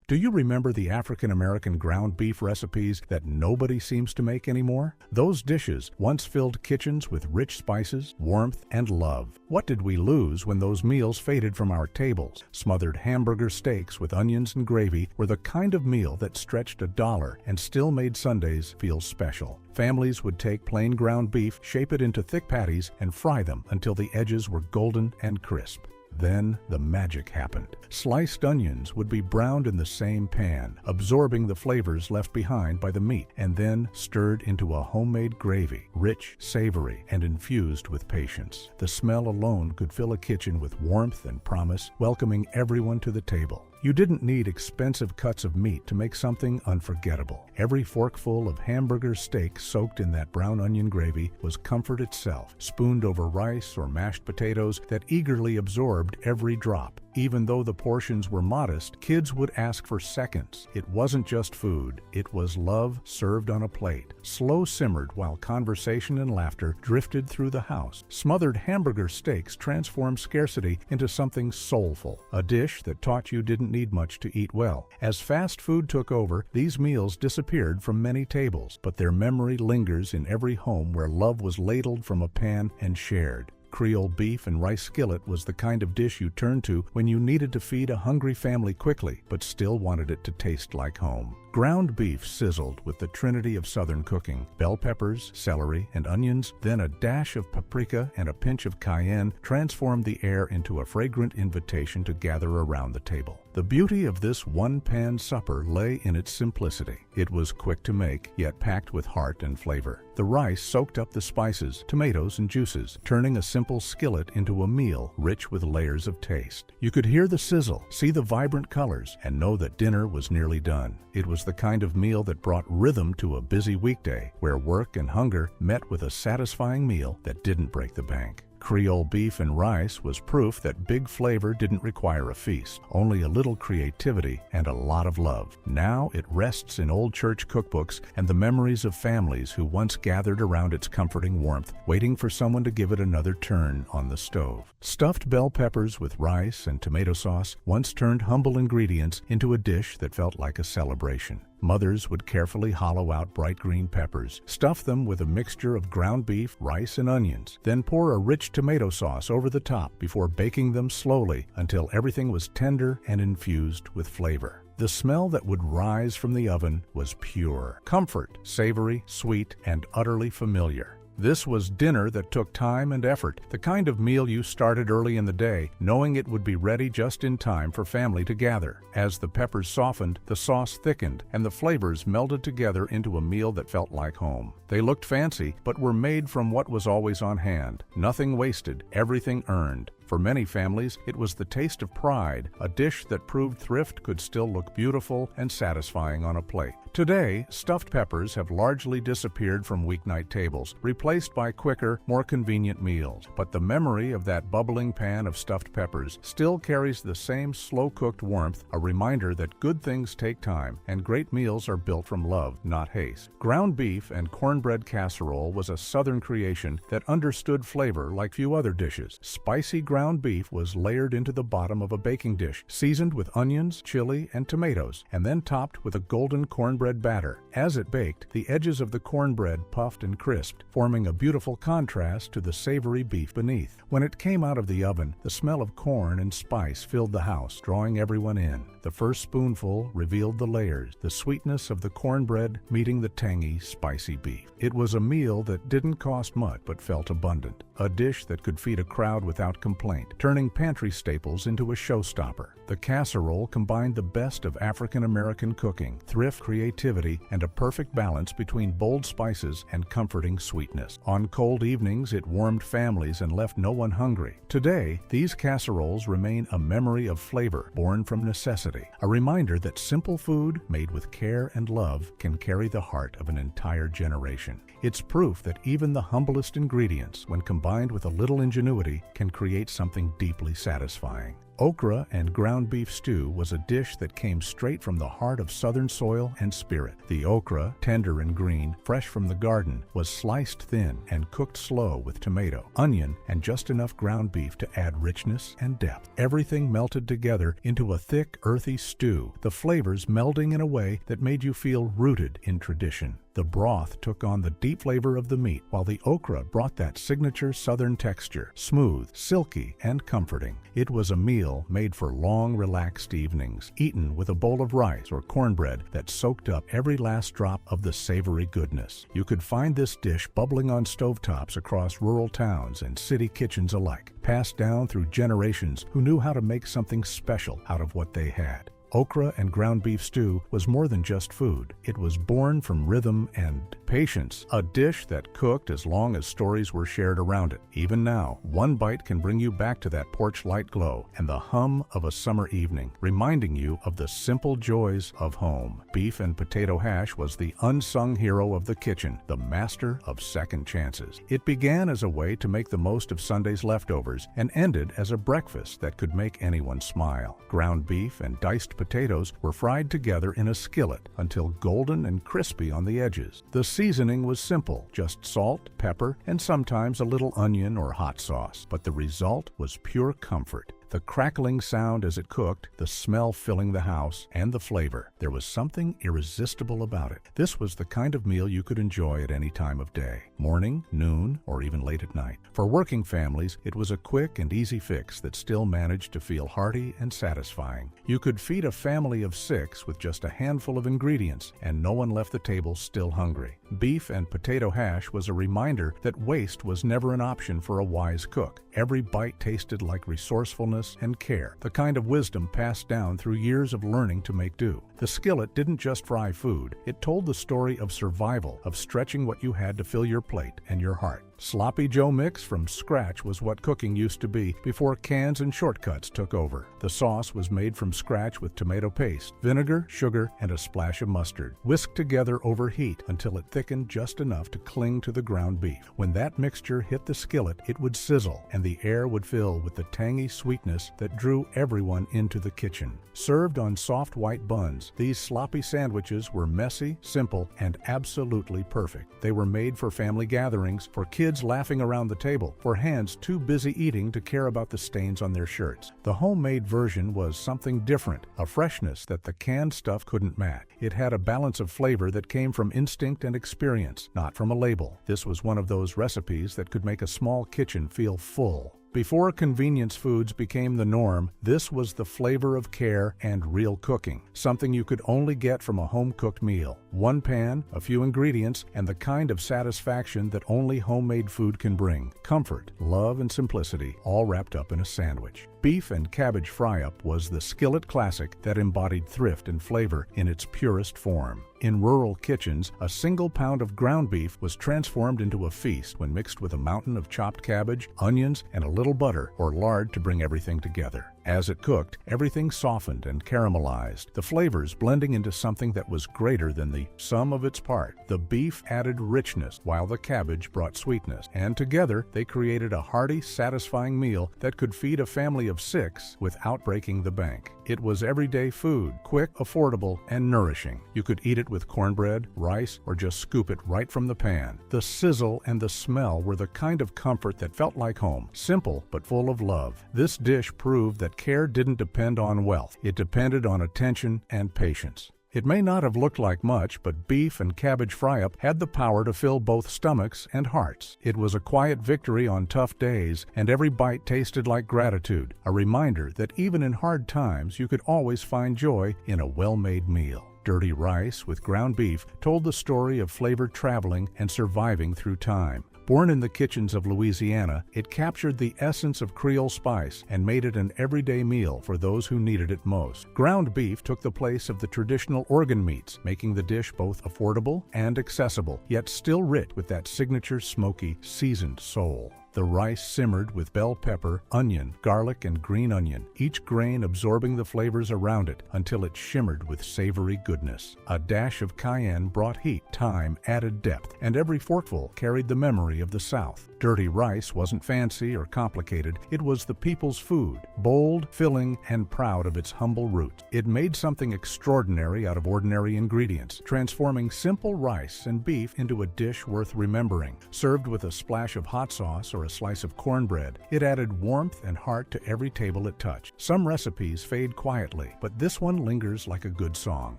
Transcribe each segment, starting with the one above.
Do you remember the African-American ground beef recipes that nobody seems to make anymore? Those dishes once filled kitchens with rich spices, warmth, and love. What did we lose when those meals faded from our tables? Smothered hamburger steaks with onions and gravy were the kind of meal that stretched $1 and still made Sundays feel special. Families would take plain ground beef, shape it into thick patties, and fry them until the edges were golden and crisp. Then the magic happened. Sliced onions would be browned in the same pan, absorbing the flavors left behind by the meat, and then stirred into a homemade gravy, rich, savory, and infused with patience. The smell alone could fill a kitchen with warmth and promise, welcoming everyone to the table. You didn't need expensive cuts of meat to make something unforgettable. Every forkful of hamburger steak soaked in that brown onion gravy was comfort itself, spooned over rice or mashed potatoes that eagerly absorbed every drop. Even though the portions were modest, kids would ask for seconds. It wasn't just food, it was love served on a plate, slow simmered while conversation and laughter drifted through the house. Smothered hamburger steaks transformed scarcity into something soulful, a dish that taught you didn't need much to eat well. As fast food took over, these meals disappeared from many tables, but their memory lingers in every home where love was ladled from a pan and shared. Creole beef and rice skillet was the kind of dish you turned to when you needed to feed a hungry family quickly, but still wanted it to taste like home. Ground beef sizzled with the trinity of Southern cooking: bell peppers, celery, and onions, then a dash of paprika and a pinch of cayenne transformed the air into a fragrant invitation to gather around the table. The beauty of this one-pan supper lay in its simplicity. It was quick to make, yet packed with heart and flavor. The rice soaked up the spices, tomatoes, and juices, turning a simple skillet into a meal rich with layers of taste. You could hear the sizzle, see the vibrant colors, and know that dinner was nearly done. It was the kind of meal that brought rhythm to a busy weekday, where work and hunger met with a satisfying meal that didn't break the bank. Creole beef and rice was proof that big flavor didn't require a feast, only a little creativity and a lot of love. Now it rests in old church cookbooks and the memories of families who once gathered around its comforting warmth, waiting for someone to give it another turn on the stove. Stuffed bell peppers with rice and tomato sauce once turned humble ingredients into a dish that felt like a celebration. Mothers would carefully hollow out bright green peppers, stuff them with a mixture of ground beef, rice, and onions, then pour a rich tomato sauce over the top before baking them slowly until everything was tender and infused with flavor. The smell that would rise from the oven was pure, comfort, savory, sweet, and utterly familiar. This was dinner that took time and effort, the kind of meal you started early in the day, knowing it would be ready just in time for family to gather. As the peppers softened, the sauce thickened, and the flavors melded together into a meal that felt like home. They looked fancy, but were made from what was always on hand. Nothing wasted, everything earned. For many families, it was the taste of pride, a dish that proved thrift could still look beautiful and satisfying on a plate. Today, stuffed peppers have largely disappeared from weeknight tables, replaced by quicker, more convenient meals. But the memory of that bubbling pan of stuffed peppers still carries the same slow-cooked warmth, a reminder that good things take time and great meals are built from love, not haste. Ground beef and cornbread casserole was a Southern creation that understood flavor like few other dishes. Spicy ground beef was layered into the bottom of a baking dish, seasoned with onions, chili, and tomatoes, and then topped with a golden cornbread batter. As it baked, the edges of the cornbread puffed and crisped, forming a beautiful contrast to the savory beef beneath. When it came out of the oven, the smell of corn and spice filled the house, drawing everyone in. The first spoonful revealed the layers, the sweetness of the cornbread meeting the tangy, spicy beef. It was a meal that didn't cost much but felt abundant, a dish that could feed a crowd without complaint, turning pantry staples into a showstopper. The casserole combined the best of African-American cooking, thrift, creativity, and a perfect balance between bold spices and comforting sweetness. On cold evenings, it warmed families and left no one hungry. Today, these casseroles remain a memory of flavor born from necessity, a reminder that simple food made with care and love can carry the heart of an entire generation. It's proof that even the humblest ingredients, when combined with a little ingenuity, can create something deeply satisfying. Okra and ground beef stew was a dish that came straight from the heart of Southern soil and spirit. The okra, tender and green, fresh from the garden, was sliced thin and cooked slow with tomato, onion, and just enough ground beef to add richness and depth. Everything melted together into a thick, earthy stew, the flavors melding in a way that made you feel rooted in tradition. The broth took on the deep flavor of the meat, while the okra brought that signature Southern texture, smooth, silky, and comforting. It was a meal made for long, relaxed evenings, eaten with a bowl of rice or cornbread that soaked up every last drop of the savory goodness. You could find this dish bubbling on stovetops across rural towns and city kitchens alike, passed down through generations who knew how to make something special out of what they had. Okra and ground beef stew was more than just food. It was born from rhythm and patience, a dish that cooked as long as stories were shared around it. Even now, one bite can bring you back to that porch light glow and the hum of a summer evening, reminding you of the simple joys of home. Beef and potato hash was the unsung hero of the kitchen, the master of second chances. It began as a way to make the most of Sunday's leftovers and ended as a breakfast that could make anyone smile. Ground beef and diced potatoes were fried together in a skillet until golden and crispy on the edges. The seasoning was simple, just salt, pepper, and sometimes a little onion or hot sauce, but the result was pure comfort. The crackling sound as it cooked, the smell filling the house, and the flavor. There was something irresistible about it. This was the kind of meal you could enjoy at any time of day, morning, noon, or even late at night. For working families, it was a quick and easy fix that still managed to feel hearty and satisfying. You could feed a family of 6 with just a handful of ingredients, and no one left the table still hungry. Beef and potato hash was a reminder that waste was never an option for a wise cook. Every bite tasted like resourcefulness and care, the kind of wisdom passed down through years of learning to make do. The skillet didn't just fry food, it told the story of survival, of stretching what you had to fill your plate and your heart. Sloppy Joe mix from scratch was what cooking used to be before cans and shortcuts took over. The sauce was made from scratch with tomato paste, vinegar, sugar, and a splash of mustard, whisked together over heat until it thickened just enough to cling to the ground beef. When that mixture hit the skillet, it would sizzle, and the air would fill with the tangy sweetness that drew everyone into the kitchen. Served on soft white buns, these sloppy sandwiches were messy, simple, and absolutely perfect. They were made for family gatherings, for kids laughing around the table, for hands too busy eating to care about the stains on their shirts. The homemade version was something different, a freshness that the canned stuff couldn't match. It had a balance of flavor that came from instinct and experience, not from a label. This was one of those recipes that could make a small kitchen feel full. Before convenience foods became the norm, this was the flavor of care and real cooking, something you could only get from a home-cooked meal. One pan, a few ingredients, and the kind of satisfaction that only homemade food can bring. Comfort, love, and simplicity, all wrapped up in a sandwich. Beef and cabbage fry-up was the skillet classic that embodied thrift and flavor in its purest form. In rural kitchens, a single pound of ground beef was transformed into a feast when mixed with a mountain of chopped cabbage, onions, and a little butter or lard to bring everything together. As it cooked, everything softened and caramelized, the flavors blending into something that was greater than the sum of its part. The beef added richness, while the cabbage brought sweetness, and together they created a hearty, satisfying meal that could feed a family of 6 without breaking the bank. It was everyday food, quick, affordable, and nourishing. You could eat it with cornbread, rice, or just scoop it right from the pan. The sizzle and the smell were the kind of comfort that felt like home, simple but full of love. This dish proved that care didn't depend on wealth. It depended on attention and patience. It may not have looked like much, but beef and cabbage fry-up had the power to fill both stomachs and hearts. It was a quiet victory on tough days, and every bite tasted like gratitude, a reminder that even in hard times you could always find joy in a well-made meal. Dirty rice with ground beef told the story of flavor traveling and surviving through time. Born in the kitchens of Louisiana, it captured the essence of Creole spice and made it an everyday meal for those who needed it most. Ground beef took the place of the traditional organ meats, making the dish both affordable and accessible, yet still rich with that signature smoky, seasoned soul. The rice simmered with bell pepper, onion, garlic, and green onion, each grain absorbing the flavors around it until it shimmered with savory goodness. A dash of cayenne brought heat, thyme added depth, and every forkful carried the memory of the South. Dirty rice wasn't fancy or complicated. It was the people's food, bold, filling, and proud of its humble roots. It made something extraordinary out of ordinary ingredients, transforming simple rice and beef into a dish worth remembering. Served with a splash of hot sauce or a slice of cornbread, it added warmth and heart to every table it touched. Some recipes fade quietly, but this one lingers like a good song,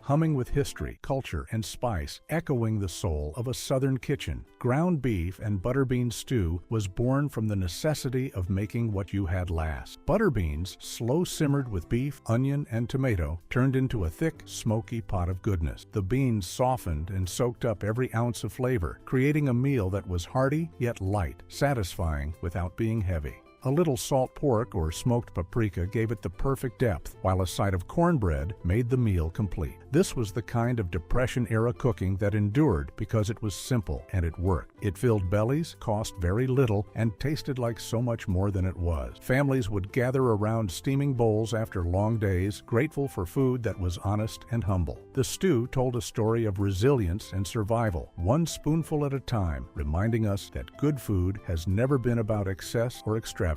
humming with history, culture, and spice, echoing the soul of a southern kitchen. Ground beef and butter bean stew was born from the necessity of making what you had last. Butter beans, slow simmered with beef, onion, and tomato, turned into a thick, smoky pot of goodness. The beans softened and soaked up every ounce of flavor, creating a meal that was hearty yet light, satisfying without being heavy. A little salt pork or smoked paprika gave it the perfect depth, while a side of cornbread made the meal complete. This was the kind of Depression-era cooking that endured because it was simple and it worked. It filled bellies, cost very little, and tasted like so much more than it was. Families would gather around steaming bowls after long days, grateful for food that was honest and humble. The stew told a story of resilience and survival, one spoonful at a time, reminding us that good food has never been about excess or extravagance.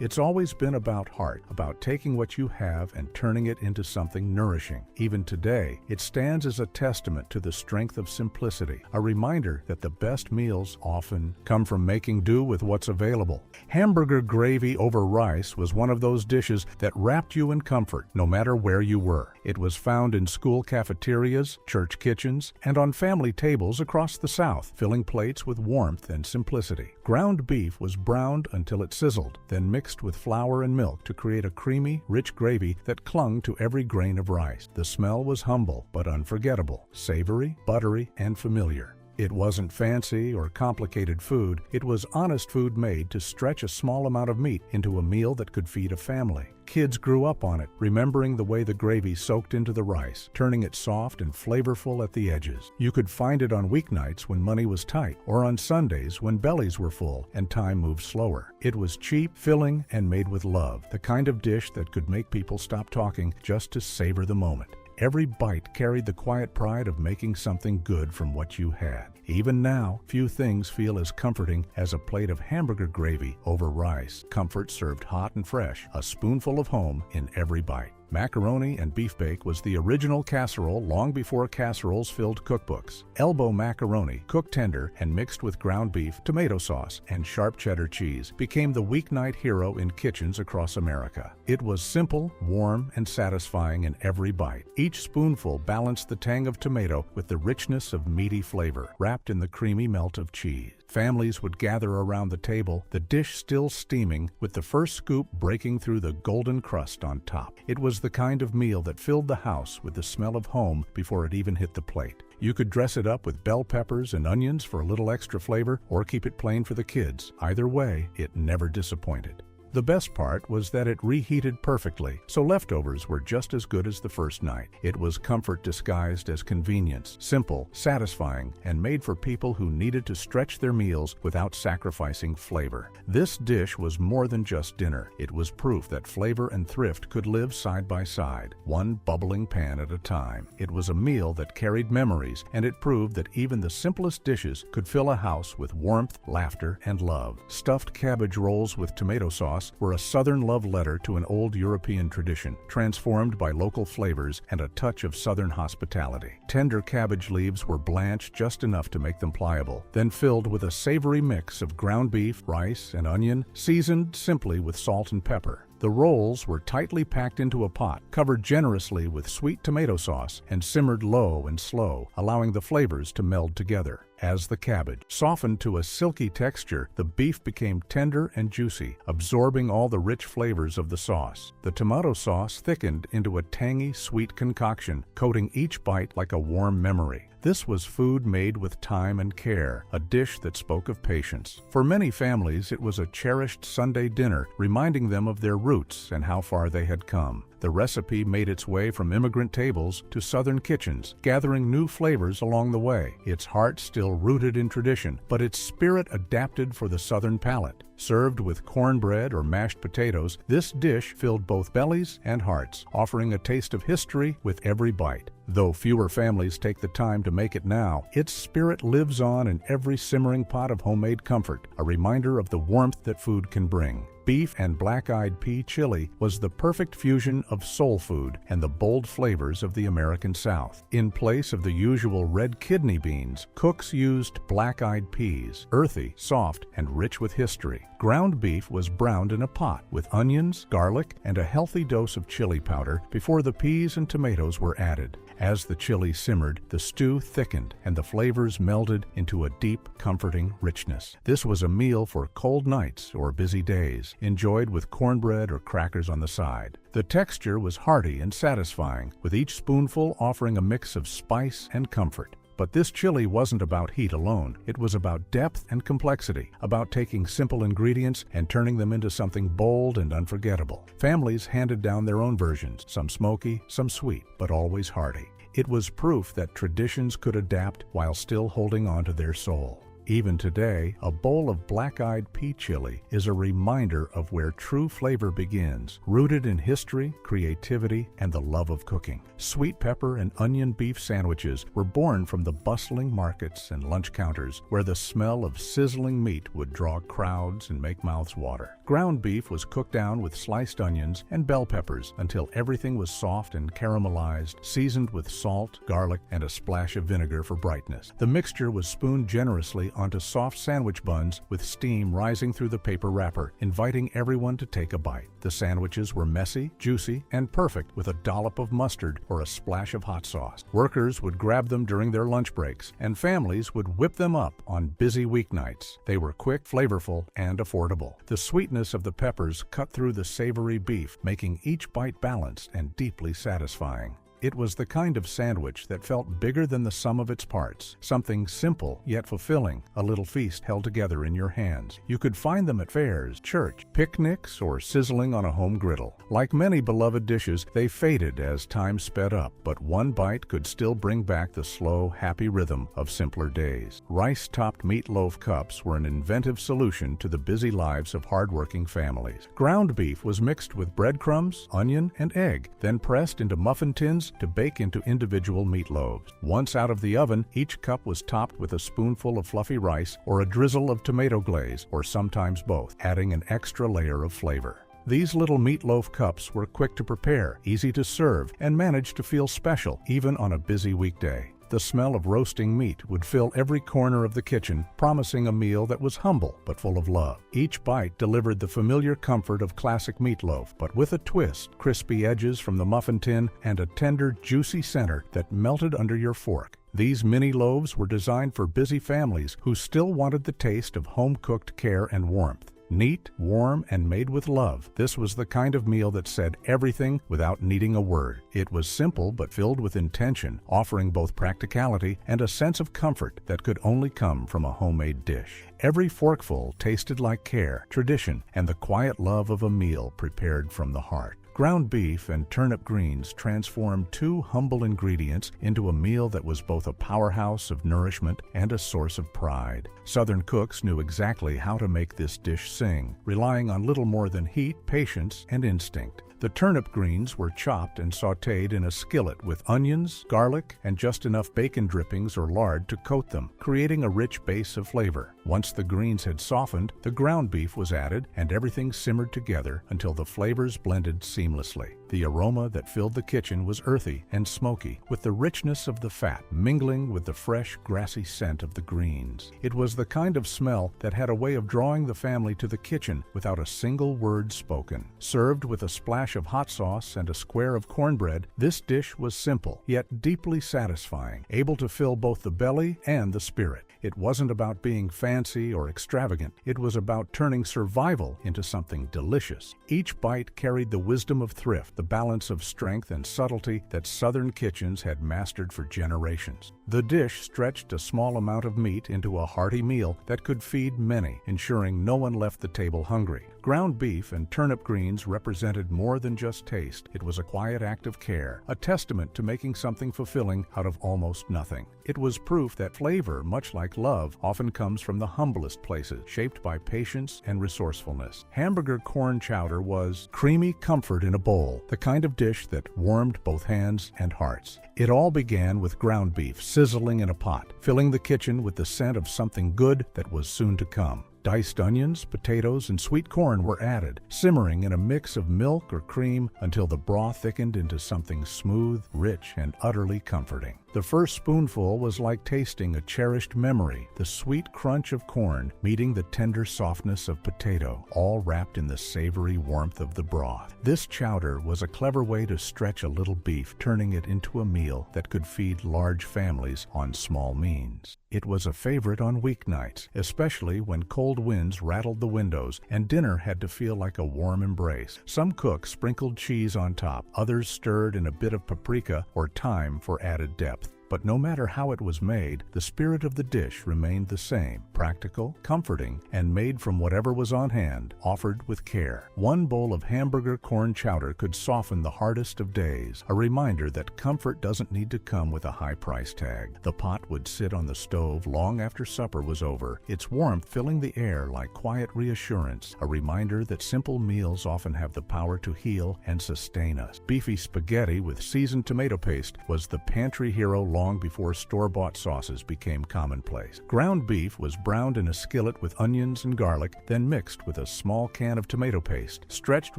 It's always been about heart, about taking what you have and turning it into something nourishing. Even today, it stands as a testament to the strength of simplicity, a reminder that the best meals often come from making do with what's available. Hamburger gravy over rice was one of those dishes that wrapped you in comfort, no matter where you were. It was found in school cafeterias, church kitchens, and on family tables across the South, filling plates with warmth and simplicity. Ground beef was browned until it sizzled, then mixed with flour and milk to create a creamy, rich gravy that clung to every grain of rice. The smell was humble but unforgettable, savory, buttery, and familiar. It wasn't fancy or complicated food. It was honest food made to stretch a small amount of meat into a meal that could feed a family. Kids grew up on it, remembering the way the gravy soaked into the rice, turning it soft and flavorful at the edges. You could find it on weeknights when money was tight, or on Sundays when bellies were full and time moved slower. It was cheap, filling, and made with love, the kind of dish that could make people stop talking just to savor the moment. Every bite carried the quiet pride of making something good from what you had. Even now, few things feel as comforting as a plate of hamburger gravy over rice. Comfort served hot and fresh, a spoonful of home in every bite. Macaroni and beef bake was the original casserole long before casseroles filled cookbooks. Elbow macaroni, cooked tender and mixed with ground beef, tomato sauce, and sharp cheddar cheese, became the weeknight hero in kitchens across America. It was simple, warm, and satisfying in every bite. Each spoonful balanced the tang of tomato with the richness of meaty flavor, wrapped in the creamy melt of cheese. Families would gather around the table, the dish still steaming, with the first scoop breaking through the golden crust on top. It was the kind of meal that filled the house with the smell of home before it even hit the plate. You could dress it up with bell peppers and onions for a little extra flavor, or keep it plain for the kids. Either way, it never disappointed. The best part was that it reheated perfectly, so leftovers were just as good as the first night. It was comfort disguised as convenience, simple, satisfying, and made for people who needed to stretch their meals without sacrificing flavor. This dish was more than just dinner. It was proof that flavor and thrift could live side by side, one bubbling pan at a time. It was a meal that carried memories, and it proved that even the simplest dishes could fill a house with warmth, laughter, and love. Stuffed cabbage rolls with tomato sauce were a Southern love letter to an old European tradition, transformed by local flavors and a touch of Southern hospitality. Tender cabbage leaves were blanched just enough to make them pliable, then filled with a savory mix of ground beef, rice, and onion, seasoned simply with salt and pepper. The rolls were tightly packed into a pot, covered generously with sweet tomato sauce, and simmered low and slow, allowing the flavors to meld together. As the cabbage softened to a silky texture, the beef became tender and juicy, absorbing all the rich flavors of the sauce. The tomato sauce thickened into a tangy, sweet concoction, coating each bite like a warm memory. This was food made with time and care, a dish that spoke of patience. For many families, it was a cherished Sunday dinner, reminding them of their roots and how far they had come. The recipe made its way from immigrant tables to Southern kitchens, gathering new flavors along the way. Its heart still rooted in tradition, but its spirit adapted for the Southern palate. Served with cornbread or mashed potatoes, this dish filled both bellies and hearts, offering a taste of history with every bite. Though fewer families take the time to make it now, its spirit lives on in every simmering pot of homemade comfort, a reminder of the warmth that food can bring. Beef and black-eyed pea chili was the perfect fusion of soul food and the bold flavors of the American South. In place of the usual red kidney beans, cooks used black-eyed peas, earthy, soft, and rich with history. Ground beef was browned in a pot with onions, garlic, and a healthy dose of chili powder before the peas and tomatoes were added. As the chili simmered, the stew thickened and the flavors melded into a deep, comforting richness. This was a meal for cold nights or busy days, enjoyed with cornbread or crackers on the side. The texture was hearty and satisfying, with each spoonful offering a mix of spice and comfort. But this chili wasn't about heat alone. It was about depth and complexity, about taking simple ingredients and turning them into something bold and unforgettable. Families handed down their own versions, some smoky, some sweet, but always hearty. It was proof that traditions could adapt while still holding on to their soul. Even today, a bowl of black-eyed pea chili is a reminder of where true flavor begins, rooted in history, creativity, and the love of cooking. Sweet pepper and onion beef sandwiches were born from the bustling markets and lunch counters, where the smell of sizzling meat would draw crowds and make mouths water. Ground beef was cooked down with sliced onions and bell peppers until everything was soft and caramelized, seasoned with salt, garlic, and a splash of vinegar for brightness. The mixture was spooned generously onto soft sandwich buns with steam rising through the paper wrapper, inviting everyone to take a bite. The sandwiches were messy, juicy, and perfect with a dollop of mustard or a splash of hot sauce. Workers would grab them during their lunch breaks, and families would whip them up on busy weeknights. They were quick, flavorful, and affordable. The sweetness of the peppers cut through the savory beef, making each bite balanced and deeply satisfying. It was the kind of sandwich that felt bigger than the sum of its parts, something simple yet fulfilling, a little feast held together in your hands. You could find them at fairs, church, picnics, or sizzling on a home griddle. Like many beloved dishes, they faded as time sped up, but one bite could still bring back the slow, happy rhythm of simpler days. Rice-topped meatloaf cups were an inventive solution to the busy lives of hardworking families. Ground beef was mixed with breadcrumbs, onion, and egg, then pressed into muffin tins to bake into individual meatloaves. Once out of the oven, each cup was topped with a spoonful of fluffy rice or a drizzle of tomato glaze, or sometimes both, adding an extra layer of flavor. These little meatloaf cups were quick to prepare, easy to serve, and managed to feel special even on a busy weekday. The smell of roasting meat would fill every corner of the kitchen, promising a meal that was humble but full of love. Each bite delivered the familiar comfort of classic meatloaf, but with a twist, crispy edges from the muffin tin and a tender, juicy center that melted under your fork. These mini loaves were designed for busy families who still wanted the taste of home-cooked care and warmth. Neat, warm, and made with love, this was the kind of meal that said everything without needing a word. It was simple but filled with intention, offering both practicality and a sense of comfort that could only come from a homemade dish. Every forkful tasted like care, tradition, and the quiet love of a meal prepared from the heart. Ground beef and turnip greens transformed two humble ingredients into a meal that was both a powerhouse of nourishment and a source of pride. Southern cooks knew exactly how to make this dish sing, relying on little more than heat, patience, and instinct. The turnip greens were chopped and sautéed in a skillet with onions, garlic, and just enough bacon drippings or lard to coat them, creating a rich base of flavor. Once the greens had softened, the ground beef was added and everything simmered together until the flavors blended seamlessly. The aroma that filled the kitchen was earthy and smoky, with the richness of the fat mingling with the fresh, grassy scent of the greens. It was the kind of smell that had a way of drawing the family to the kitchen without a single word spoken. Served with a splash of hot sauce and a square of cornbread, this dish was simple, yet deeply satisfying, able to fill both the belly and the spirit. It wasn't about being fancy or extravagant. It was about turning survival into something delicious. Each bite carried the wisdom of thrift, the balance of strength and subtlety that Southern kitchens had mastered for generations. The dish stretched a small amount of meat into a hearty meal that could feed many, ensuring no one left the table hungry. Ground beef and turnip greens represented more than just taste. It was a quiet act of care, a testament to making something fulfilling out of almost nothing. It was proof that flavor, much like love, often comes from the humblest places, shaped by patience and resourcefulness. Hamburger corn chowder was creamy comfort in a bowl, the kind of dish that warmed both hands and hearts. It all began with ground beef sizzling in a pot, filling the kitchen with the scent of something good that was soon to come. Diced onions, potatoes, and sweet corn were added, simmering in a mix of milk or cream until the broth thickened into something smooth, rich, and utterly comforting. The first spoonful was like tasting a cherished memory, the sweet crunch of corn meeting the tender softness of potato, all wrapped in the savory warmth of the broth. This chowder was a clever way to stretch a little beef, turning it into a meal that could feed large families on small means. It was a favorite on weeknights, especially when cold winds rattled the windows and dinner had to feel like a warm embrace. Some cooks sprinkled cheese on top, others stirred in a bit of paprika or thyme for added depth. But no matter how it was made, the spirit of the dish remained the same, practical, comforting, and made from whatever was on hand, offered with care. One bowl of hamburger corn chowder could soften the hardest of days, a reminder that comfort doesn't need to come with a high price tag. The pot would sit on the stove long after supper was over, its warmth filling the air like quiet reassurance, a reminder that simple meals often have the power to heal and sustain us. Beefy spaghetti with seasoned tomato paste was the pantry hero long before store-bought sauces became commonplace. Ground beef was browned in a skillet with onions and garlic, then mixed with a small can of tomato paste, stretched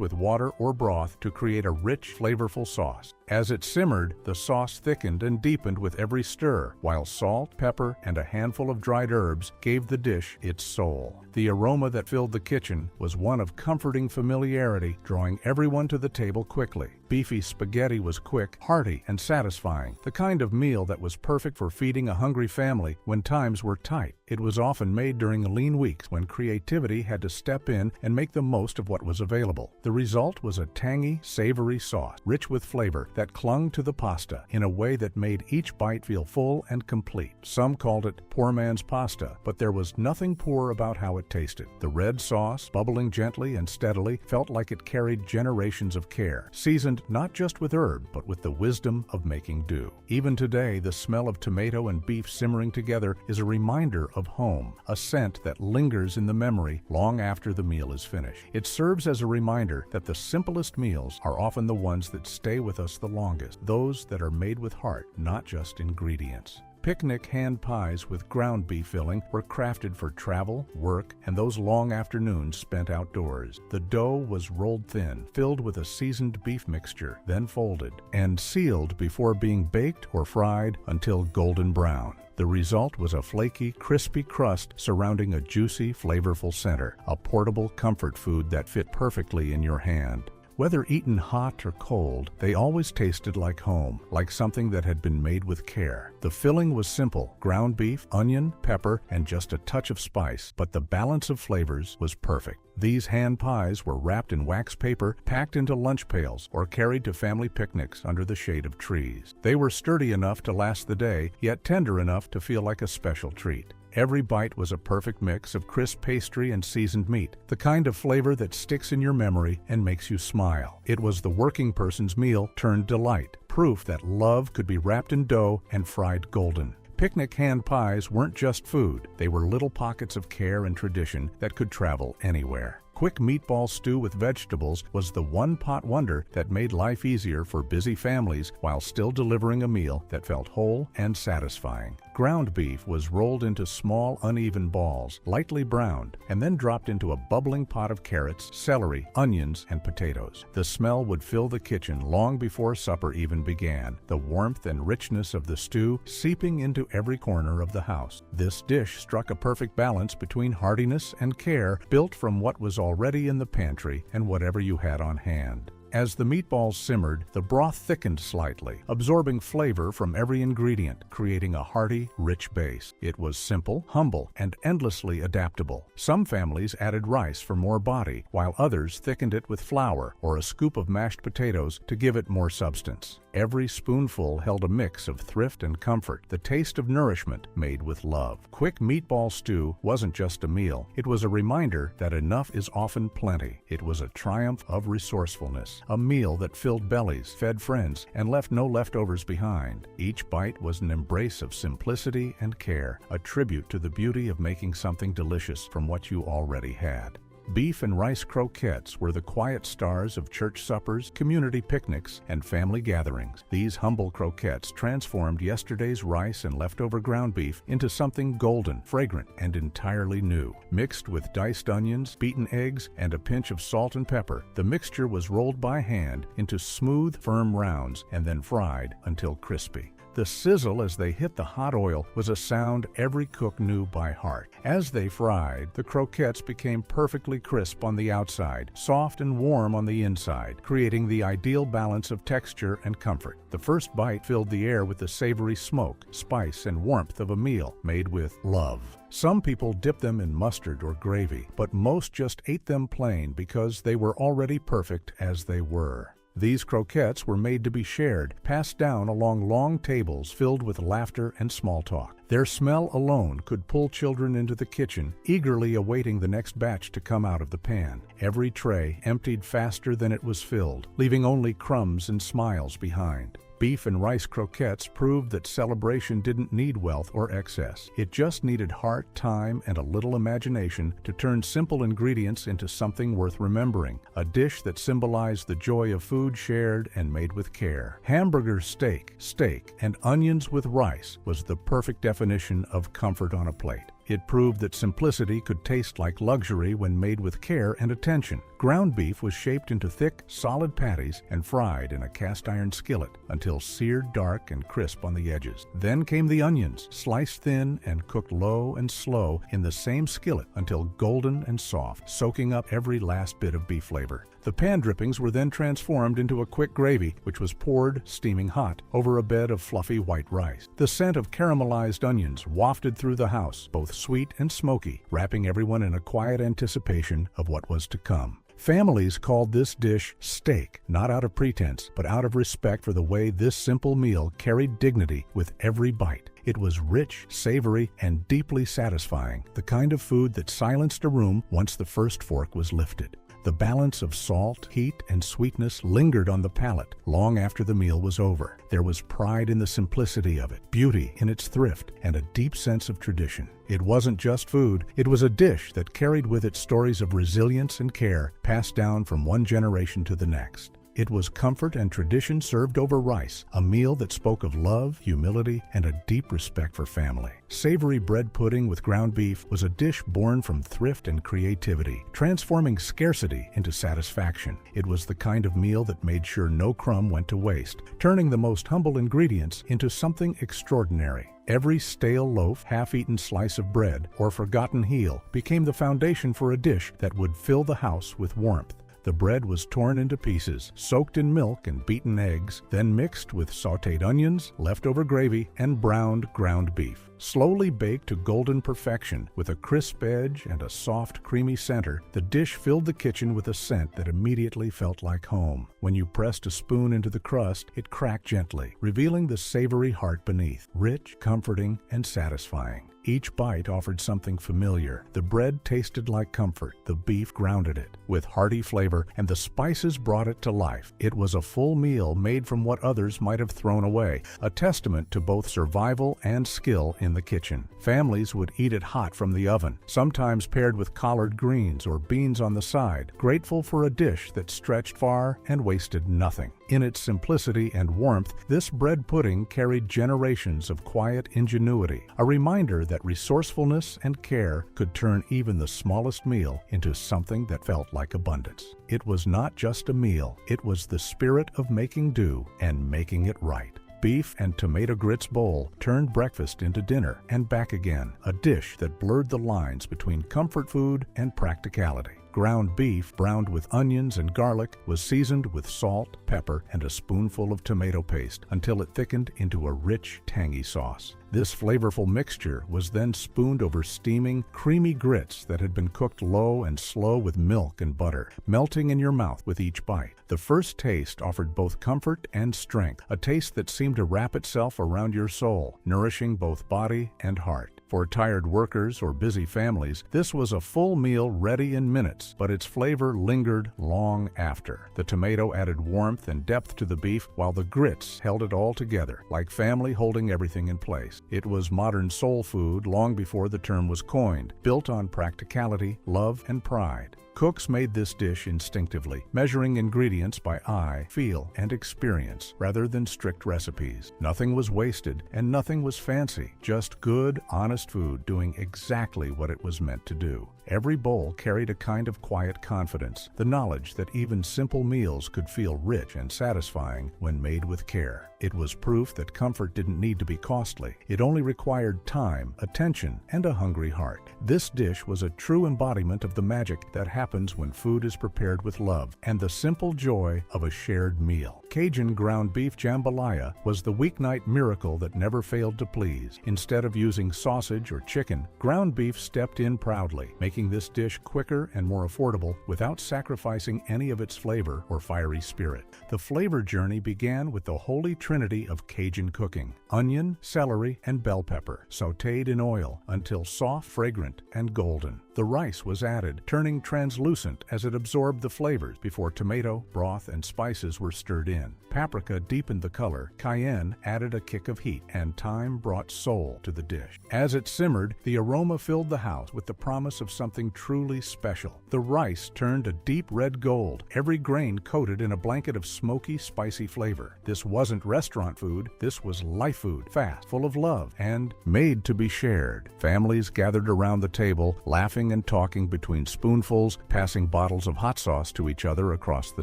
with water or broth to create a rich, flavorful sauce. As it simmered, the sauce thickened and deepened with every stir, while salt, pepper, and a handful of dried herbs gave the dish its soul. The aroma that filled the kitchen was one of comforting familiarity, drawing everyone to the table quickly. Beefy spaghetti was quick, hearty, and satisfying, the kind of meal that was perfect for feeding a hungry family when times were tight. It was often made during lean weeks when creativity had to step in and make the most of what was available. The result was a tangy, savory sauce, rich with flavor, that clung to the pasta in a way that made each bite feel full and complete. Some called it poor man's pasta, but there was nothing poor about how it tasted. The red sauce, bubbling gently and steadily, felt like it carried generations of care, seasoned not just with herb, but with the wisdom of making do. Even today, the smell of tomato and beef simmering together is a reminder of home, a scent that lingers in the memory long after the meal is finished. It serves as a reminder that the simplest meals are often the ones that stay with us the longest, those that are made with heart, not just ingredients. Picnic hand pies with ground beef filling were crafted for travel, work, and those long afternoons spent outdoors. The dough was rolled thin, filled with a seasoned beef mixture, then folded, and sealed before being baked or fried until golden brown. The result was a flaky, crispy crust surrounding a juicy, flavorful center, a portable comfort food that fit perfectly in your hand. Whether eaten hot or cold, they always tasted like home, like something that had been made with care. The filling was simple: ground beef, onion, pepper, and just a touch of spice, but the balance of flavors was perfect. These hand pies were wrapped in wax paper, packed into lunch pails, or carried to family picnics under the shade of trees. They were sturdy enough to last the day, yet tender enough to feel like a special treat. Every bite was a perfect mix of crisp pastry and seasoned meat, the kind of flavor that sticks in your memory and makes you smile. It was the working person's meal turned delight, proof that love could be wrapped in dough and fried golden. Picnic hand pies weren't just food, they were little pockets of care and tradition that could travel anywhere. Quick meatball stew with vegetables was the one-pot wonder that made life easier for busy families while still delivering a meal that felt whole and satisfying. Ground beef was rolled into small, uneven balls, lightly browned, and then dropped into a bubbling pot of carrots, celery, onions, and potatoes. The smell would fill the kitchen long before supper even began, the warmth and richness of the stew seeping into every corner of the house. This dish struck a perfect balance between heartiness and care, built from what was already in the pantry and whatever you had on hand. As the meatballs simmered, the broth thickened slightly, absorbing flavor from every ingredient, creating a hearty, rich base. It was simple, humble, and endlessly adaptable. Some families added rice for more body, while others thickened it with flour or a scoop of mashed potatoes to give it more substance. Every spoonful held a mix of thrift and comfort, the taste of nourishment made with love. Quick meatball stew wasn't just a meal. It was a reminder that enough is often plenty. It was a triumph of resourcefulness, a meal that filled bellies, fed friends, and left no leftovers behind. Each bite was an embrace of simplicity and care, a tribute to the beauty of making something delicious from what you already had. Beef and rice croquettes were the quiet stars of church suppers, community picnics, and family gatherings. These humble croquettes transformed yesterday's rice and leftover ground beef into something golden, fragrant, and entirely new. Mixed with diced onions, beaten eggs, and a pinch of salt and pepper, the mixture was rolled by hand into smooth, firm rounds and then fried until crispy. The sizzle as they hit the hot oil was a sound every cook knew by heart. As they fried, the croquettes became perfectly crisp on the outside, soft and warm on the inside, creating the ideal balance of texture and comfort. The first bite filled the air with the savory smoke, spice, and warmth of a meal made with love. Some people dipped them in mustard or gravy, but most just ate them plain because they were already perfect as they were. These croquettes were made to be shared, passed down along long tables filled with laughter and small talk. Their smell alone could pull children into the kitchen, eagerly awaiting the next batch to come out of the pan. Every tray emptied faster than it was filled, leaving only crumbs and smiles behind. Beef and rice croquettes proved that celebration didn't need wealth or excess. It just needed heart, time, and a little imagination to turn simple ingredients into something worth remembering, a dish that symbolized the joy of food shared and made with care. Hamburger steak, and onions with rice was the perfect definition of comfort on a plate. It proved that simplicity could taste like luxury when made with care and attention. Ground beef was shaped into thick, solid patties and fried in a cast-iron skillet until seared dark and crisp on the edges. Then came the onions, sliced thin and cooked low and slow in the same skillet until golden and soft, soaking up every last bit of beef flavor. The pan drippings were then transformed into a quick gravy, which was poured, steaming hot, over a bed of fluffy white rice. The scent of caramelized onions wafted through the house, both sweet and smoky, wrapping everyone in a quiet anticipation of what was to come. Families called this dish steak, not out of pretense, but out of respect for the way this simple meal carried dignity with every bite. It was rich, savory, and deeply satisfying, the kind of food that silenced a room once the first fork was lifted. The balance of salt, heat, and sweetness lingered on the palate long after the meal was over. There was pride in the simplicity of it, beauty in its thrift, and a deep sense of tradition. It wasn't just food, it was a dish that carried with it stories of resilience and care passed down from one generation to the next. It was comfort and tradition served over rice, a meal that spoke of love, humility, and a deep respect for family. Savory bread pudding with ground beef was a dish born from thrift and creativity, transforming scarcity into satisfaction. It was the kind of meal that made sure no crumb went to waste, turning the most humble ingredients into something extraordinary. Every stale loaf, half-eaten slice of bread, or forgotten heel became the foundation for a dish that would fill the house with warmth. The bread was torn into pieces, soaked in milk and beaten eggs, then mixed with sautéed onions, leftover gravy, and browned ground beef. Slowly baked to golden perfection, with a crisp edge and a soft, creamy center, the dish filled the kitchen with a scent that immediately felt like home. When you pressed a spoon into the crust, it cracked gently, revealing the savory heart beneath, rich, comforting, and satisfying. Each bite offered something familiar. The bread tasted like comfort, the beef grounded it with hearty flavor, and the spices brought it to life. It was a full meal made from what others might have thrown away, a testament to both survival and skill in the kitchen. Families would eat it hot from the oven, sometimes paired with collard greens or beans on the side, grateful for a dish that stretched far and wasted nothing. In its simplicity and warmth, this bread pudding carried generations of quiet ingenuity, a reminder that resourcefulness and care could turn even the smallest meal into something that felt like abundance. It was not just a meal, it was the spirit of making do and making it right. Beef and tomato grits bowl turned breakfast into dinner and back again, a dish that blurred the lines between comfort food and practicality. ground beef browned with onions and garlic was seasoned with salt, pepper, and a spoonful of tomato paste until it thickened into a rich, tangy sauce. This flavorful mixture was then spooned over steaming, creamy grits that had been cooked low and slow with milk and butter, melting in your mouth with each bite. The first taste offered both comfort and strength, a taste that seemed to wrap itself around your soul, nourishing both body and heart. For tired workers or busy families, this was a full meal ready in minutes, but its flavor lingered long after. The tomato added warmth and depth to the beef, while the grits held it all together, like family holding everything in place. It was modern soul food long before the term was coined, built on practicality, love, and pride. Cooks made this dish instinctively, measuring ingredients by eye, feel, and experience, rather than strict recipes. Nothing was wasted, and nothing was fancy, just good, honest food doing exactly what it was meant to do. Every bowl carried a kind of quiet confidence, the knowledge that even simple meals could feel rich and satisfying when made with care. It was proof that comfort didn't need to be costly. It only required time, attention, and a hungry heart. This dish was a true embodiment of the magic that happens when food is prepared with love and the simple joy of a shared meal. Cajun ground beef jambalaya was the weeknight miracle that never failed to please. Instead of using sausage or chicken, ground beef stepped in proudly, making this dish quicker and more affordable without sacrificing any of its flavor or fiery spirit. The flavor journey began with the holy trinity of Cajun cooking: onion, celery, and bell pepper, sautéed in oil until soft, fragrant, and golden. The rice was added, turning translucent as it absorbed the flavors before tomato, broth, and spices were stirred in. Paprika deepened the color, cayenne added a kick of heat, and thyme brought soul to the dish. As it simmered, the aroma filled the house with the promise of something truly special. The rice turned a deep red gold, every grain coated in a blanket of smoky, spicy flavor. This wasn't restaurant food, this was life food, fast, full of love, and made to be shared. Families gathered around the table, laughing and talking between spoonfuls, passing bottles of hot sauce to each other across the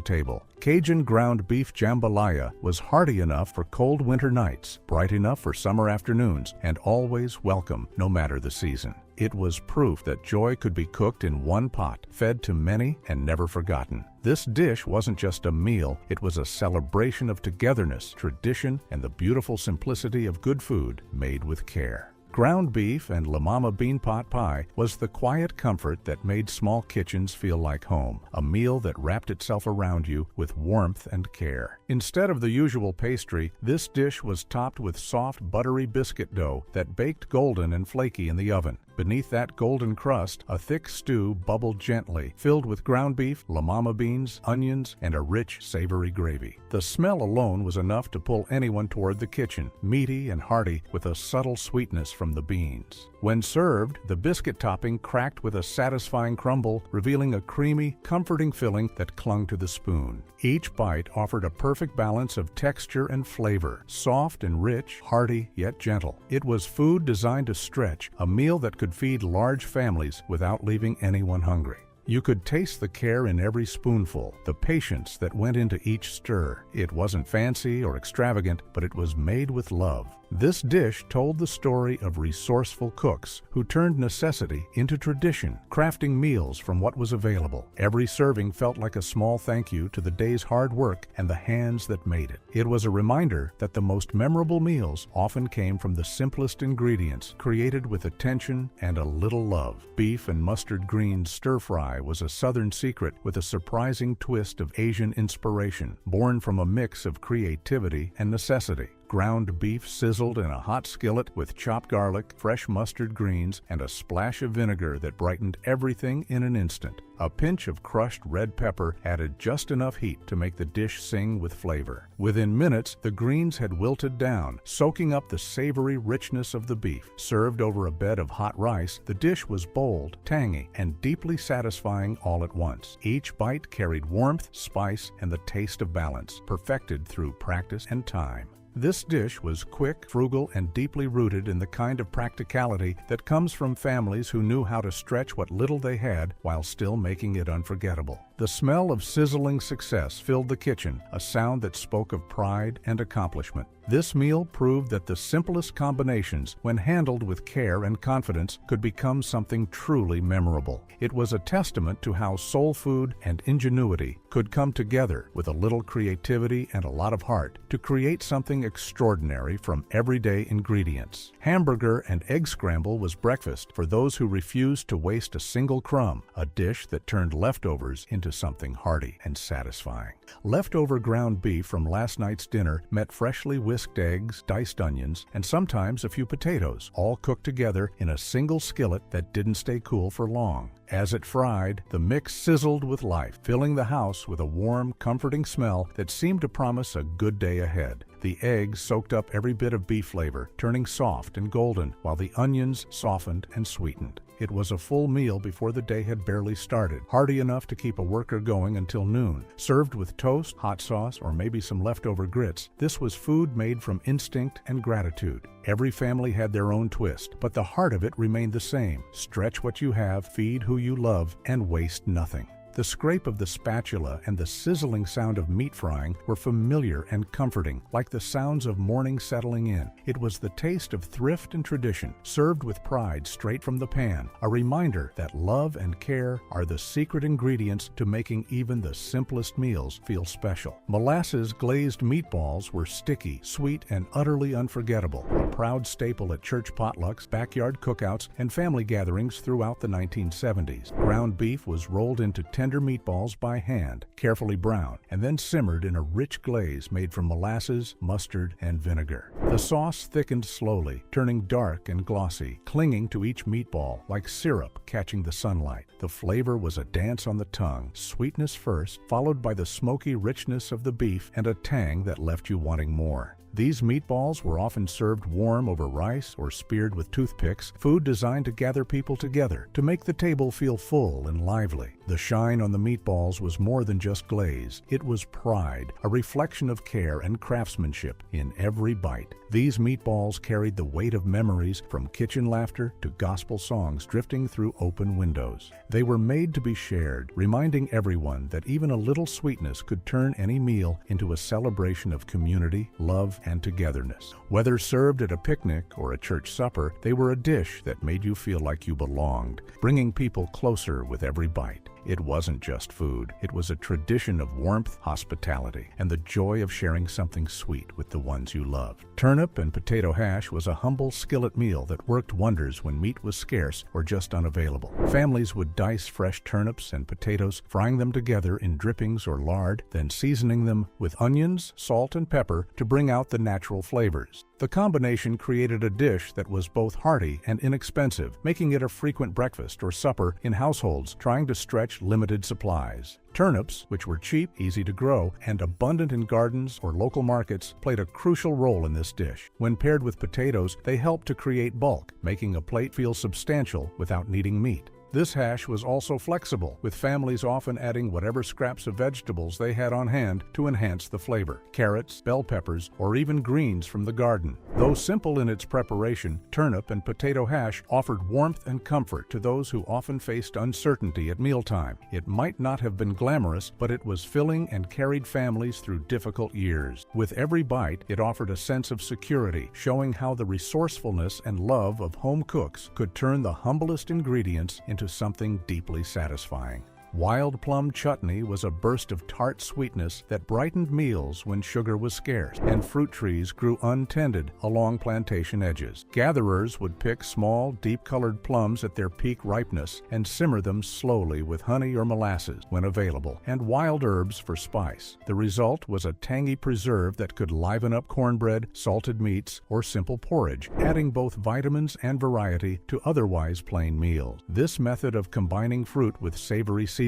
table. Cajun ground beef jambalaya was hearty enough for cold winter nights, bright enough for summer afternoons, and always welcome, no matter the season. It was proof that joy could be cooked in one pot, fed to many, and never forgotten. This dish wasn't just a meal, it was a celebration of togetherness, tradition, and the beautiful simplicity of good food made with care. Ground beef and La Mama bean pot pie was the quiet comfort that made small kitchens feel like home, a meal that wrapped itself around you with warmth and care. Instead of the usual pastry, this dish was topped with soft, buttery biscuit dough that baked golden and flaky in the oven. Beneath that golden crust, a thick stew bubbled gently, filled with ground beef, La Mama beans, onions, and a rich, savory gravy. The smell alone was enough to pull anyone toward the kitchen, meaty and hearty with a subtle sweetness from the beans. When served, the biscuit topping cracked with a satisfying crumble, revealing a creamy, comforting filling that clung to the spoon. Each bite offered a perfect balance of texture and flavor, soft and rich, hearty yet gentle. It was food designed to stretch, a meal that could feed large families without leaving anyone hungry. You could taste the care in every spoonful, the patience that went into each stir. It wasn't fancy or extravagant, but it was made with love. This dish told the story of resourceful cooks who turned necessity into tradition, crafting meals from what was available. Every serving felt like a small thank you to the day's hard work and the hands that made it. It was a reminder that the most memorable meals often came from the simplest ingredients, created with attention and a little love. Beef and mustard greens stir-fry was a southern secret with a surprising twist of Asian inspiration, born from a mix of creativity and necessity. Ground beef sizzled in a hot skillet with chopped garlic, fresh mustard greens, and a splash of vinegar that brightened everything in an instant. A pinch of crushed red pepper added just enough heat to make the dish sing with flavor. Within minutes, the greens had wilted down, soaking up the savory richness of the beef. Served over a bed of hot rice, the dish was bold, tangy, and deeply satisfying all at once. Each bite carried warmth, spice, and the taste of balance, perfected through practice and time. This dish was quick, frugal, and deeply rooted in the kind of practicality that comes from families who knew how to stretch what little they had while still making it unforgettable. The smell of sizzling success filled the kitchen, a sound that spoke of pride and accomplishment. This meal proved that the simplest combinations, when handled with care and confidence, could become something truly memorable. It was a testament to how soul food and ingenuity could come together with a little creativity and a lot of heart to create something extraordinary from everyday ingredients. Hamburger and egg scramble was breakfast for those who refused to waste a single crumb, a dish that turned leftovers into something hearty and satisfying. Leftover ground beef from last night's dinner met freshly whisked eggs, diced onions, and sometimes a few potatoes, all cooked together in a single skillet that didn't stay cool for long. As it fried, the mix sizzled with life, filling the house with a warm, comforting smell that seemed to promise a good day ahead. The eggs soaked up every bit of beef flavor, turning soft and golden, while the onions softened and sweetened. It was a full meal before the day had barely started, hearty enough to keep a worker going until noon. Served with toast, hot sauce, or maybe some leftover grits, this was food made from instinct and gratitude. Every family had their own twist, but the heart of it remained the same. Stretch what you have, feed who you love, and waste nothing. The scrape of the spatula and the sizzling sound of meat frying were familiar and comforting, like the sounds of morning settling in. It was the taste of thrift and tradition, served with pride straight from the pan, a reminder that love and care are the secret ingredients to making even the simplest meals feel special. Molasses glazed meatballs were sticky, sweet, and utterly unforgettable, a proud staple at church potlucks, backyard cookouts, and family gatherings throughout the 1970s. Ground beef was rolled into tender meatballs by hand, carefully browned, and then simmered in a rich glaze made from molasses, mustard, and vinegar. The sauce thickened slowly, turning dark and glossy, clinging to each meatball like syrup catching the sunlight. The flavor was a dance on the tongue, sweetness first, followed by the smoky richness of the beef and a tang that left you wanting more. These meatballs were often served warm over rice or speared with toothpicks, food designed to gather people together, to make the table feel full and lively. The shine on the meatballs was more than just glaze. It was pride, a reflection of care and craftsmanship in every bite. These meatballs carried the weight of memories, from kitchen laughter to gospel songs drifting through open windows. They were made to be shared, reminding everyone that even a little sweetness could turn any meal into a celebration of community, love, and togetherness. Whether served at a picnic or a church supper, they were a dish that made you feel like you belonged, bringing people closer with every bite. It wasn't just food. It was a tradition of warmth, hospitality, and the joy of sharing something sweet with the ones you loved. Turnip and potato hash was a humble skillet meal that worked wonders when meat was scarce or just unavailable. Families would dice fresh turnips and potatoes, frying them together in drippings or lard, then seasoning them with onions, salt, and pepper to bring out the natural flavors. The combination created a dish that was both hearty and inexpensive, making it a frequent breakfast or supper in households trying to stretch limited supplies. Turnips, which were cheap, easy to grow, and abundant in gardens or local markets, played a crucial role in this dish. When paired with potatoes, they helped to create bulk, making a plate feel substantial without needing meat. This hash was also flexible, with families often adding whatever scraps of vegetables they had on hand to enhance the flavor: carrots, bell peppers, or even greens from the garden. Though simple in its preparation, turnip and potato hash offered warmth and comfort to those who often faced uncertainty at mealtime. It might not have been glamorous, but it was filling and carried families through difficult years. With every bite, it offered a sense of security, showing how the resourcefulness and love of home cooks could turn the humblest ingredients into something deeply satisfying. Wild plum chutney was a burst of tart sweetness that brightened meals when sugar was scarce, and fruit trees grew untended along plantation edges. Gatherers would pick small, deep-colored plums at their peak ripeness and simmer them slowly with honey or molasses when available, and wild herbs for spice. The result was a tangy preserve that could liven up cornbread, salted meats, or simple porridge, adding both vitamins and variety to otherwise plain meals. This method of combining fruit with savory seasonings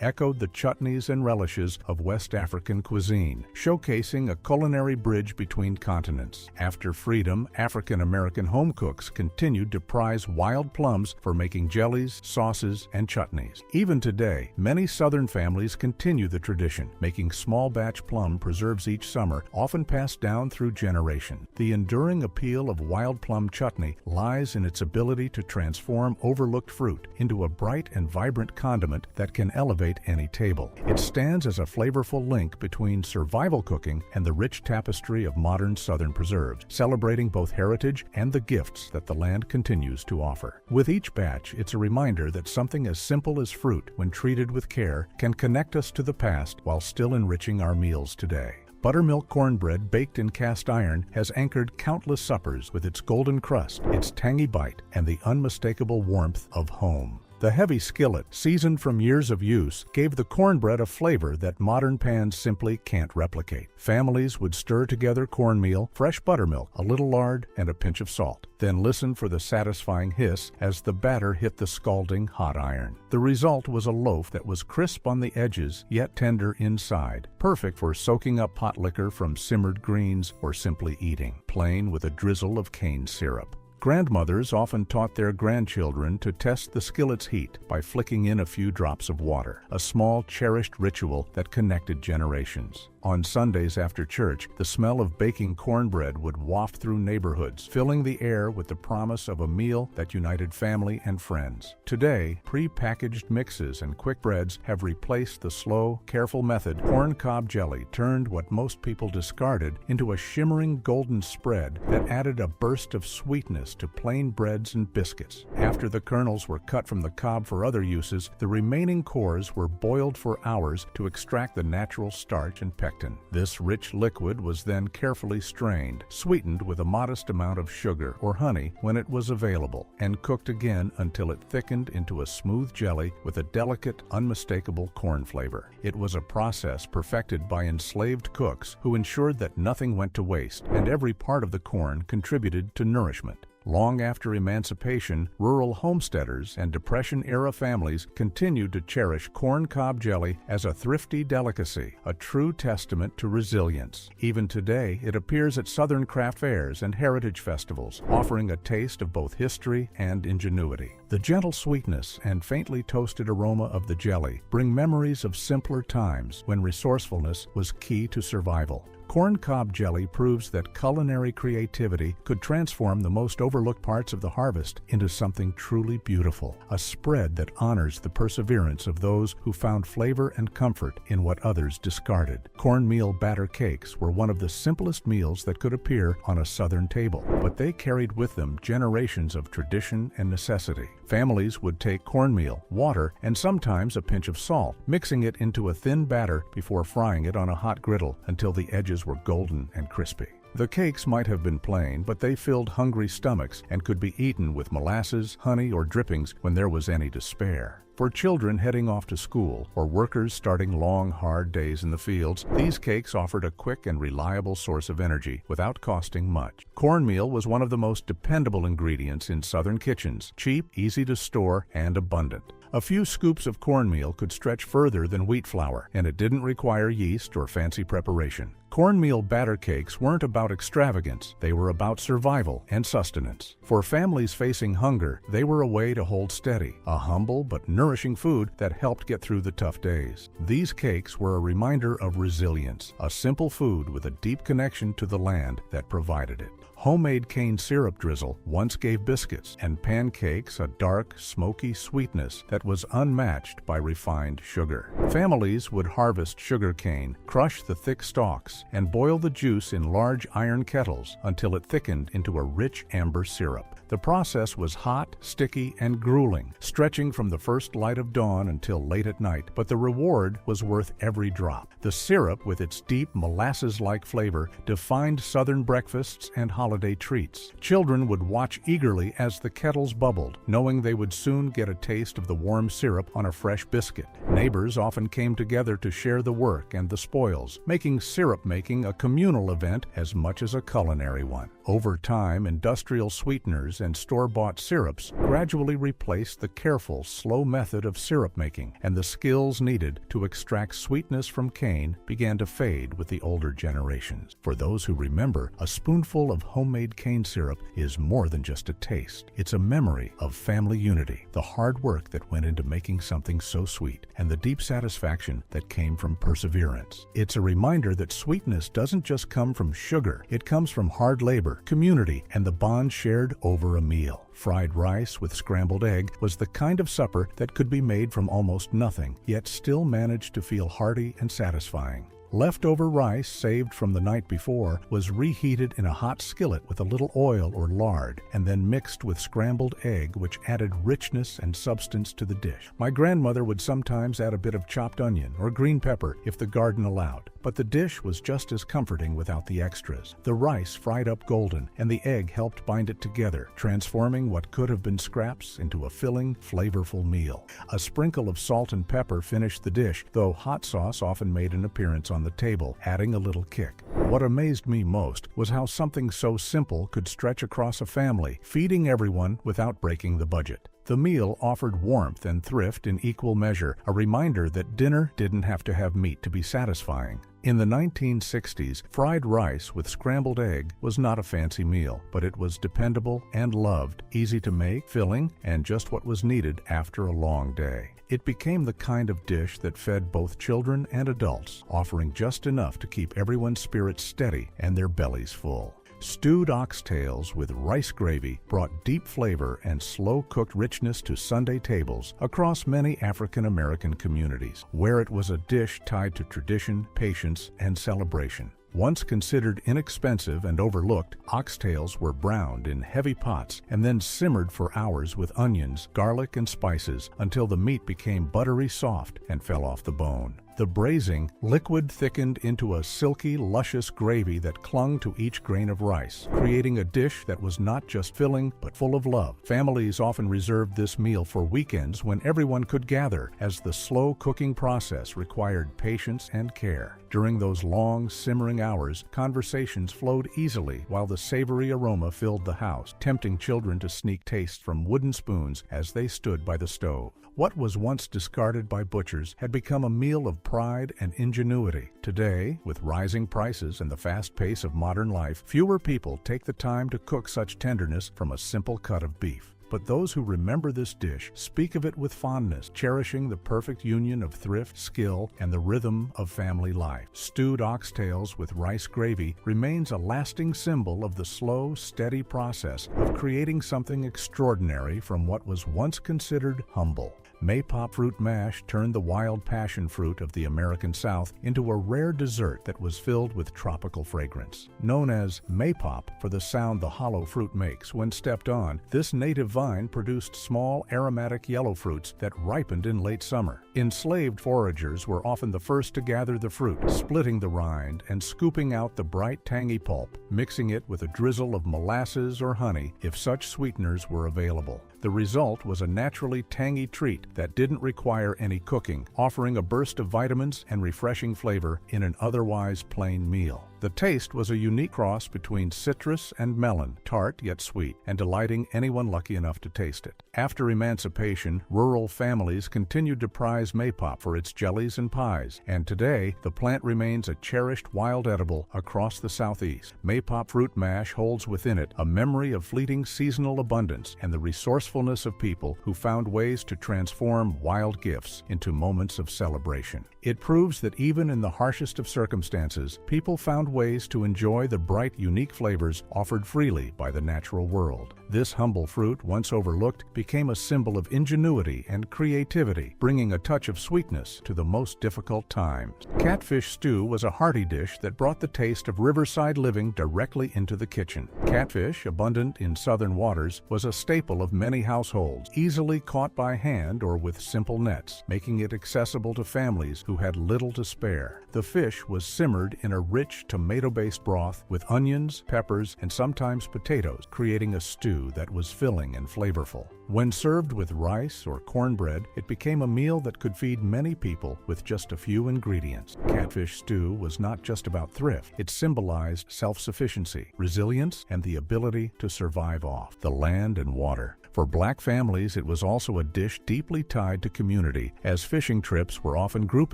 echoed the chutneys and relishes of West African cuisine, showcasing a culinary bridge between continents. After freedom, African-American home cooks continued to prize wild plums for making jellies, sauces, and chutneys. Even today, many Southern families continue the tradition, making small-batch plum preserves each summer, often passed down through generation. The enduring appeal of wild plum chutney lies in its ability to transform overlooked fruit into a bright and vibrant condiment that that can elevate any table. It stands as a flavorful link between survival cooking and the rich tapestry of modern Southern preserves, celebrating both heritage and the gifts that the land continues to offer. With each batch, it's a reminder that something as simple as fruit, when treated with care, can connect us to the past while still enriching our meals today. Buttermilk cornbread baked in cast iron has anchored countless suppers with its golden crust, its tangy bite, and the unmistakable warmth of home. The heavy skillet, seasoned from years of use, gave the cornbread a flavor that modern pans simply can't replicate. Families would stir together cornmeal, fresh buttermilk, a little lard, and a pinch of salt, then listen for the satisfying hiss as the batter hit the scalding hot iron. The result was a loaf that was crisp on the edges, yet tender inside, perfect for soaking up pot liquor from simmered greens or simply eating, plain with a drizzle of cane syrup. Grandmothers often taught their grandchildren to test the skillet's heat by flicking in a few drops of water, a small, cherished ritual that connected generations. On Sundays after church, the smell of baking cornbread would waft through neighborhoods, filling the air with the promise of a meal that united family and friends. Today, pre-packaged mixes and quick breads have replaced the slow, careful method. Corn cob jelly turned what most people discarded into a shimmering golden spread that added a burst of sweetness to plain breads and biscuits. After the kernels were cut from the cob for other uses, the remaining cores were boiled for hours to extract the natural starch and pectin. This rich liquid was then carefully strained, sweetened with a modest amount of sugar or honey when it was available, and cooked again until it thickened into a smooth jelly with a delicate, unmistakable corn flavor. It was a process perfected by enslaved cooks who ensured that nothing went to waste and every part of the corn contributed to nourishment. Long after emancipation, rural homesteaders and Depression-era families continued to cherish corn cob jelly as a thrifty delicacy, a true testament to resilience. Even today, it appears at Southern craft fairs and heritage festivals, offering a taste of both history and ingenuity. The gentle sweetness and faintly toasted aroma of the jelly bring memories of simpler times when resourcefulness was key to survival. Corn cob jelly proves that culinary creativity could transform the most overlooked parts of the harvest into something truly beautiful, a spread that honors the perseverance of those who found flavor and comfort in what others discarded. Cornmeal batter cakes were one of the simplest meals that could appear on a Southern table, but they carried with them generations of tradition and necessity. Families would take cornmeal, water, and sometimes a pinch of salt, mixing it into a thin batter before frying it on a hot griddle until the edges were golden and crispy. The cakes might have been plain, but they filled hungry stomachs and could be eaten with molasses, honey, or drippings when there was any to spare. For children heading off to school or workers starting long, hard days in the fields, these cakes offered a quick and reliable source of energy without costing much. Cornmeal was one of the most dependable ingredients in Southern kitchens, cheap, easy to store, and abundant. A few scoops of cornmeal could stretch further than wheat flour, and it didn't require yeast or fancy preparation. Cornmeal batter cakes weren't about extravagance, they were about survival and sustenance. For families facing hunger, they were a way to hold steady, a humble but nourishing food that helped get through the tough days. These cakes were a reminder of resilience, a simple food with a deep connection to the land that provided it. Homemade cane syrup drizzle once gave biscuits and pancakes a dark, smoky sweetness that was unmatched by refined sugar. Families would harvest sugar cane, crush the thick stalks, and boil the juice in large iron kettles until it thickened into a rich amber syrup. The process was hot, sticky, and grueling, stretching from the first light of dawn until late at night, but the reward was worth every drop. The syrup, with its deep, molasses-like flavor, defined Southern breakfasts and holiday treats. Children would watch eagerly as the kettles bubbled, knowing they would soon get a taste of the warm syrup on a fresh biscuit. Neighbors often came together to share the work and the spoils, making syrup-making a communal event as much as a culinary one. Over time, industrial sweeteners and store-bought syrups gradually replaced the careful, slow method of syrup making, and the skills needed to extract sweetness from cane began to fade with the older generations. For those who remember, a spoonful of homemade cane syrup is more than just a taste. It's a memory of family unity, the hard work that went into making something so sweet, and the deep satisfaction that came from perseverance. It's a reminder that sweetness doesn't just come from sugar, it comes from hard labor flavor, community, and the bond shared over a meal. Fried rice with scrambled egg was the kind of supper that could be made from almost nothing, yet still managed to feel hearty and satisfying. Leftover rice saved from the night before was reheated in a hot skillet with a little oil or lard, and then mixed with scrambled egg, which added richness and substance to the dish. My grandmother would sometimes add a bit of chopped onion or green pepper if the garden allowed, but the dish was just as comforting without the extras. The rice fried up golden, and the egg helped bind it together, transforming what could have been scraps into a filling, flavorful meal. A sprinkle of salt and pepper finished the dish, though hot sauce often made an appearance on the table, adding a little kick. What amazed me most was how something so simple could stretch across a family, feeding everyone without breaking the budget. The meal offered warmth and thrift in equal measure, a reminder that dinner didn't have to have meat to be satisfying. In the 1960s, fried rice with scrambled egg was not a fancy meal, but it was dependable and loved, easy to make, filling, and just what was needed after a long day. It became the kind of dish that fed both children and adults, offering just enough to keep everyone's spirits steady and their bellies full. Stewed oxtails with rice gravy brought deep flavor and slow-cooked richness to Sunday tables across many African American communities, where it was a dish tied to tradition, patience, and celebration. Once considered inexpensive and overlooked, oxtails were browned in heavy pots and then simmered for hours with onions, garlic, and spices until the meat became buttery soft and fell off the bone. The braising, liquid thickened into a silky, luscious gravy that clung to each grain of rice, creating a dish that was not just filling, but full of love. Families often reserved this meal for weekends when everyone could gather, as the slow cooking process required patience and care. During those long, simmering hours, conversations flowed easily while the savory aroma filled the house, tempting children to sneak tastes from wooden spoons as they stood by the stove. What was once discarded by butchers had become a meal of pride and ingenuity. Today, with rising prices and the fast pace of modern life, fewer people take the time to cook such tenderness from a simple cut of beef. But those who remember this dish speak of it with fondness, cherishing the perfect union of thrift, skill, and the rhythm of family life. Stewed oxtails with rice gravy remains a lasting symbol of the slow, steady process of creating something extraordinary from what was once considered humble. Maypop fruit mash turned the wild passion fruit of the American South into a rare dessert that was filled with tropical fragrance. Known as maypop for the sound the hollow fruit makes when stepped on, this native vine produced small aromatic yellow fruits that ripened in late summer. Enslaved foragers were often the first to gather the fruit, splitting the rind and scooping out the bright, tangy pulp, mixing it with a drizzle of molasses or honey if such sweeteners were available. The result was a naturally tangy treat that didn't require any cooking, offering a burst of vitamins and refreshing flavor in an otherwise plain meal. The taste was a unique cross between citrus and melon, tart yet sweet, and delighting anyone lucky enough to taste it. After emancipation, rural families continued to prize maypop for its jellies and pies, and today the plant remains a cherished wild edible across the Southeast. Maypop fruit mash holds within it a memory of fleeting seasonal abundance and the resourcefulness of people who found ways to transform wild gifts into moments of celebration. It proves that even in the harshest of circumstances, people found ways to enjoy the bright, unique flavors offered freely by the natural world. This humble fruit, once overlooked, became a symbol of ingenuity and creativity, bringing a touch of sweetness to the most difficult times. Catfish stew was a hearty dish that brought the taste of riverside living directly into the kitchen. Catfish, abundant in southern waters, was a staple of many households, easily caught by hand or with simple nets, making it accessible to families who had little to spare. The fish was simmered in a rich tomato-based broth with onions, peppers, and sometimes potatoes, creating a stew that was filling and flavorful. When served with rice or cornbread, it became a meal that could feed many people with just a few ingredients. Catfish stew was not just about thrift. It symbolized self-sufficiency, resilience, and the ability to survive off the land and water. For Black families, it was also a dish deeply tied to community, as fishing trips were often group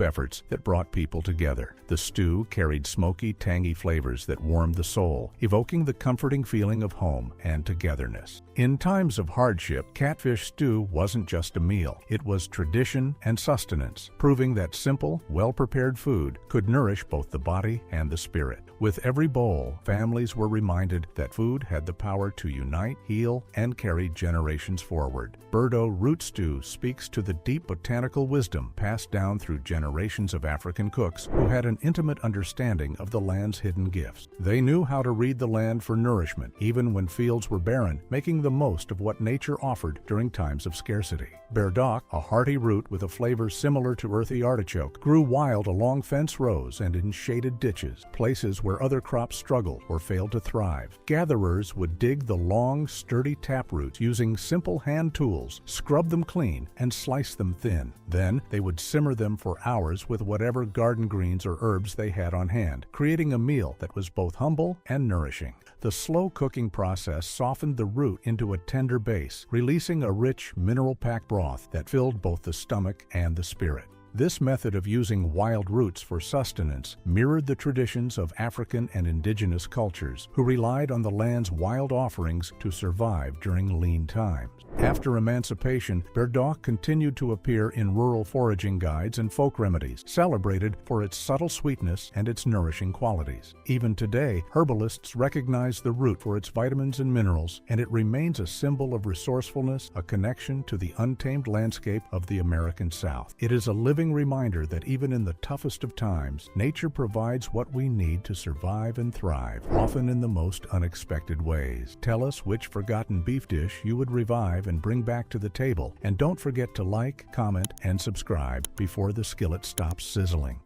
efforts that brought people together. The stew carried smoky, tangy flavors that warmed the soul, evoking the comforting feeling of home and togetherness. In times of hardship, catfish stew wasn't just a meal. It was tradition and sustenance, proving that simple, well-prepared food could nourish both the body and the spirit. With every bowl, families were reminded that food had the power to unite, heal, and carry generations forward. Burdo root stew speaks to the deep botanical wisdom passed down through generations of African cooks who had an intimate understanding of the land's hidden gifts. They knew how to read the land for nourishment, even when fields were barren, making the most of what nature offered during times of scarcity. Burdock, a hearty root with a flavor similar to earthy artichoke, grew wild along fence rows and in shaded ditches, places where other crops struggled or failed to thrive. Gatherers would dig the long, sturdy taproots using simple hand tools, scrub them clean, and slice them thin. Then they would simmer them for hours with whatever garden greens or herbs they had on hand, creating a meal that was both humble and nourishing. The slow cooking process softened the root into a tender base, releasing a rich, mineral-packed broth that filled both the stomach and the spirit. This method of using wild roots for sustenance mirrored the traditions of African and indigenous cultures, who relied on the land's wild offerings to survive during lean times. After emancipation, burdock continued to appear in rural foraging guides and folk remedies, celebrated for its subtle sweetness and its nourishing qualities. Even today, herbalists recognize the root for its vitamins and minerals, and it remains a symbol of resourcefulness, a connection to the untamed landscape of the American South. It is a living reminder that even in the toughest of times, nature provides what we need to survive and thrive, often in the most unexpected ways. Tell us which forgotten beef dish you would revive and bring back to the table, and don't forget to like, comment, and subscribe before the skillet stops sizzling.